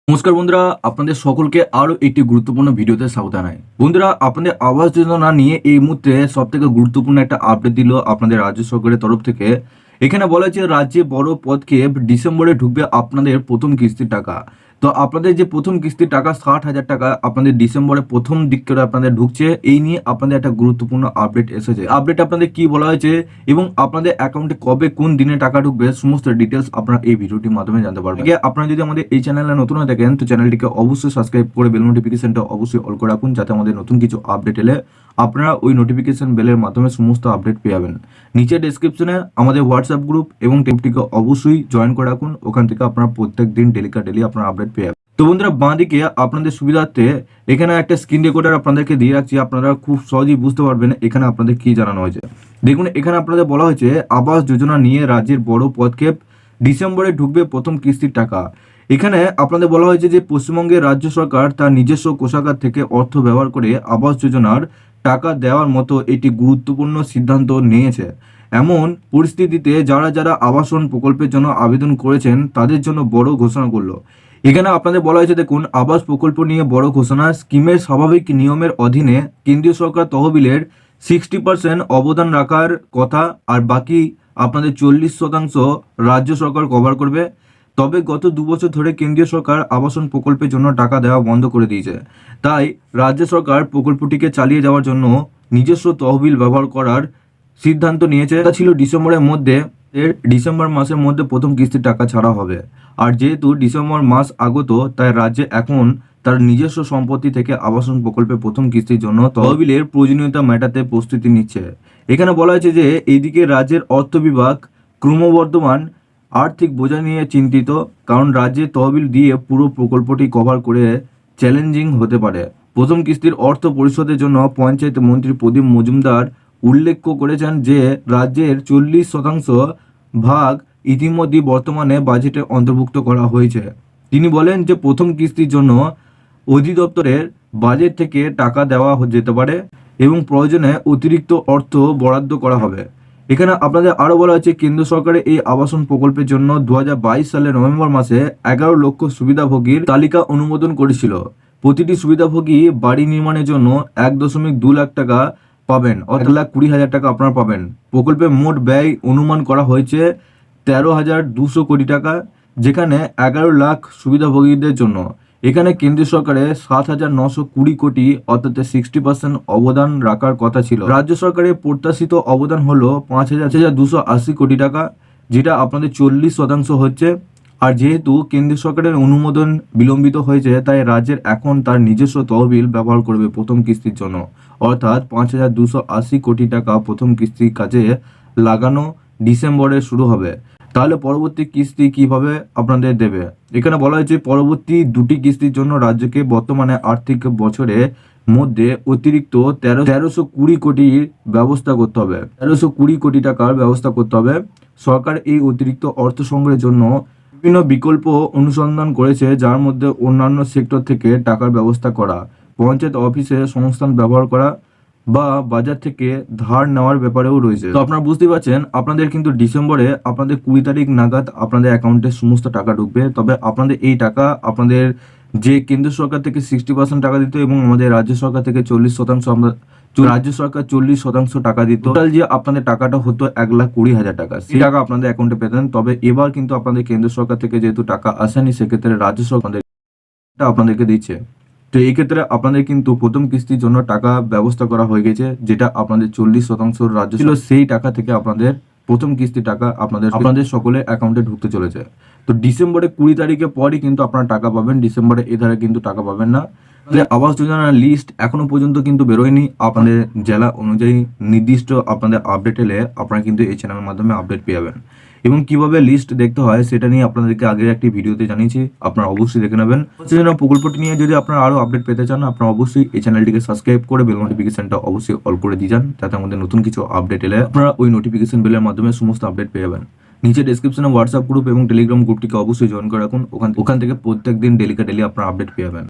নমস্কার বন্ধুরা, আপনাদের সকলকে আরো একটি গুরুত্বপূর্ণ ভিডিওতে স্বাগত জানাই। বন্ধুরা, আপনাদের আবাস যোজনা নিয়ে এই মুহূর্তে সবথেকে গুরুত্বপূর্ণ একটা আপডেট দিল আপনাদের রাজ্য সরকারের তরফ থেকে। এখানে বলা হয়েছে রাজ্যে বড় পদক্ষেপ, ডিসেম্বরে ঢুকবে আপনাদের প্রথম কিস্তির টাকা। তো আপনাদের যে প্রথম কিস্তির টাকা 60,000 টাকা আপনাদের ডিসেম্বরে প্রথম দিক করে আপনাদের ঢুকছে, এই নিয়ে আপনাদের একটা গুরুত্বপূর্ণ আপডেট এসেছে। আপডেট আপনাদের কি বলা হয়েছে এবং আপনাদের অ্যাকাউন্টে কবে কোন দিনে টাকা ঢুকবে সমস্ত ডিটেলস আপনারা এই ভিডিওটির মাধ্যমে জানতে পারবেন। আপনারা যদি আমাদের এই চ্যানেলে নতুন হয়ে থাকেন তো চ্যানেলটিকে অবশ্যই সাবস্ক্রাইব করে বেল নোটিফিকেশনটা অবশ্যই অল করে রাখুন, যাতে আমাদের নতুন কিছু আপডেট এলে আপনারা ওই নোটিফিকেশন বেলের মাধ্যমে সমস্ত আপডেট পেয়ে যাবেন। নিচে ডেসক্রিপশনে আমাদের হোয়াটসঅ্যাপ গ্রুপ এবং টেপটিকে অবশ্যই জয়েন করে রাখুন, ওখান থেকে আপনারা প্রত্যেক দিন ডেলি আপনারা আপডেট পেয়ে যাবেন। তো বন্ধুরা, বাঁদিকে আপনাদের সুবিধার্থে এখানে একটা স্ক্রিন রেকর্ডার আপনাদেরকে দিয়ে রাখছি, আপনারা খুব সহজেই বুঝতে পারবেন এখানে আপনাদের কি জানানো হয়েছে। দেখুন, এখানে আপনাদের বলা হয়েছে আবাস যোজনা নিয়ে রাজ্যের বড় পদক্ষেপ, ডিসেম্বরে ঢুকবে প্রথম কিস্তির টাকা। এখানে আপনাদের বলা হয়েছে যে পশ্চিমবঙ্গের রাজ্য সরকার তার নিজস্ব কোষাগার থেকে অর্থ ব্যবহার করে আবাস যোজনার টাকা দেওয়ার মতো একটি গুরুত্বপূর্ণ সিদ্ধান্ত নিয়েছে। এমন পরিস্থিতিতে যারা যারা আবাসন প্রকল্পের জন্য আবেদন করেছেন তাদের জন্য বড় ঘোষণা করলো। এখানে আপনাদের বলা হয়েছে, দেখুন, আবাস প্রকল্প নিয়ে বড় ঘোষণা। স্কিমের স্বাভাবিক নিয়মের অধীনে কেন্দ্রীয় সরকার তহবিলের 60% অবদান রাখার কথা, আর বাকি আপনাদের 40% রাজ্য সরকার কভার করবে। তবে গত 2 বছর ধরে কেন্দ্রীয় সরকার আবাসন প্রকল্পের জন্য টাকা দেওয়া বন্ধ করে দিয়েছে। তাই রাজ্য সরকার প্রকল্পটিকে চালিয়ে যাওয়ার জন্য নিজস্ব তহবিল ব্যবহার করার সিদ্ধান্ত নিয়েছে। এটা ছিল ডিসেম্বর মাসের মধ্যে প্রথম কিস্তির টাকা ছাড়া হবে। আর যেহেতু ডিসেম্বর মাস আগত, তাই রাজ্যে এখন তার নিজস্ব সম্পত্তি থেকে আবাসন প্রকল্পে প্রথম কিস্তির জন্য তহবিলের প্রয়োজনীয়তা মেটাতে প্রস্তুতি নিচ্ছে। এখানে বলা হয়েছে যে এইদিকে রাজ্যের অর্থ বিভাগ ক্রমবর্ধমান আর্থিক বোঝা নিয়ে চিন্তিত, কারণ রাজ্যে তহবিল দিয়ে পুরো প্রকল্পটি কভার করে চ্যালেঞ্জিং হতে পারে। প্রথম কিস্তির অর্থ পরিশোধের জন্য পঞ্চায়েত মন্ত্রী প্রদীপ মজুমদার উল্লেখ করেছেন যে রাজ্যের 40% ভাগ ইতিমধ্যে বর্তমানে বাজেটে অন্তর্ভুক্ত করা হয়েছে। তিনি বলেন যে প্রথম কিস্তির জন্য অধিদপ্তরের বাজেট থেকে টাকা দেওয়া যেতে পারে এবং প্রয়োজনে অতিরিক্ত অর্থ বরাদ্দ করা হবে। এখানে আপনাদের আরও বলা হয়েছে, কেন্দ্র সরকারের এই আবাসন প্রকল্পের জন্য 2022 সালের নভেম্বর মাসে 11 লক্ষ সুবিধাভোগীর তালিকা অনুমোদন করেছিল। প্রতিটি সুবিধাভোগী বাড়ি নির্মাণের জন্য 1.2 লাখ টাকা পাবেন, 1,20,000 টাকা আপনারা পাবেন। প্রকল্পে মোট ব্যয় অনুমান করা হয়েছে 13,200 কোটি টাকা, যেখানে 11 লাখ সুবিধাভোগীদের জন্য। এখানে কেন্দ্রীয় সরকারের 7,920 কোটি অর্থাৎ 60% অবদান রাখার কথা ছিল। রাজ্য সরকারের প্রত্যাশিত অবদান হলো 5,280 কোটি টাকা, যেটা আপনাদের 40% হচ্ছে। আর যেহেতু কেন্দ্রীয় সরকারের অনুমোদন বিলম্বিত হয়েছে, তাই রাজ্যের এখন তার নিজস্ব তহবিল ব্যবহার করবে প্রথম কিস্তির জন্য, অর্থাৎ 5,280 কোটি টাকা প্রথম কিস্তির কাজে লাগানো ডিসেম্বরে শুরু হবে। তাহলে পরবর্তী কিস্তি কিভাবে আপনাদের দেবে? এখানে বলা হয়েছে পরবর্তী 2টি কিস্তির জন্য রাজ্যকে বর্তমানে আর্থিক বছরের মধ্যে অতিরিক্ত 1320 কোটির ব্যবস্থা করতে হবে। 1320 কোটি টাকার ব্যবস্থা করতে হবে। সরকার এই অতিরিক্ত অর্থ সংগ্রহের জন্য বিভিন্ন বিকল্প অনুসন্ধান করেছে, যার মধ্যে অন্যান্য সেক্টর থেকে টাকার ব্যবস্থা করা, পঞ্চায়েত অফিসে সংস্থান ব্যবহার করা বা বাজার থেকে ধার নেওয়ার ব্যাপারেও রয়েছে। তো আপনারা বুঝতে পারছেন, আপনাদের কিন্তু ডিসেম্বরে আপনাদের 20 তারিখ নাগাদ আপনাদের অ্যাকাউন্টে সমস্ত টাকা ঢুকবে। তবে আপনাদের এই টাকা আপনাদের যে কেন্দ্র সরকার থেকে 60% টাকা দিত এবং আমাদের রাজ্য সরকার থেকে 40%, আমরা রাজ্য সরকার 40% টাকা দিত, টোটাল যে আপনাদের টাকাটা হতো 1,20,000 টাকা, সেই টাকা আপনাদের অ্যাকাউন্টে পেতেন। তবে এবার কিন্তু আপনাদের কেন্দ্র সরকার থেকে যেহেতু টাকা আসেনি, সেক্ষেত্রে রাজ্য সরকার আপনাদেরকে দিচ্ছে। তো এই ক্ষেত্রে আপনাদের কিন্তু প্রথম কিস্তির জন্য টাকা ব্যবস্থা করা হয়ে গেছে, যেটা আপনাদের 40% রাজ্য ছিল, সেই টাকা থেকে আপনাদের প্রথম কিস্তি টাকা আপনাদের সকলের অ্যাকাউন্টে ঢুকতে চলেছে। তো ডিসেম্বরে 20 তারিখের পরই কিন্তু আপনারা টাকা পাবেন, ডিসেম্বরে এ ধারে কিন্তু টাকা পাবেন না। আবাস যোজনার লিস্ট এখনো পর্যন্ত কিন্তু বেরোয়নি। আপনাদের জেলা অনুযায়ী নির্দিষ্ট আপনাদের আপডেট এলে আপনারা কিন্তু এই চ্যানেলের মাধ্যমে আপডেট পেয়ে যাবেন। এবং কিভাবে লিস্ট দেখতে হয় সেটা নিয়ে আপনাদেরকে আগের একটি ভিডিওতে জানিয়েছি, আপনারা অবশ্যই দেখে নেবেন। প্রকল্পটি নিয়ে যদি আপনারা আরো আপডেট পেতে চান, আপনারা অবশ্যই এই চ্যানেলটিকে সাবস্ক্রাইব করে বেল নোটিফিকেশনটা অবশ্যই অল করে দিয়ে যান, যাতে আমাদের নতুন কিছু আপডেট এলে আপনারা ওই নোটিফিকেশন বেলের মাধ্যমে সমস্ত আপডেট পেয়ে যাবেন। নিচে ডেসক্রিপশনে হোয়াটসঅ্যাপ গ্রুপ এবং টেলিগ্রাম গ্রুপটিকে অবশ্যই জয়েন করে রাখুন, ওখান থেকে প্রত্যেক দিন ডেলি আপনারা আপডেট পেয়ে যাবেন।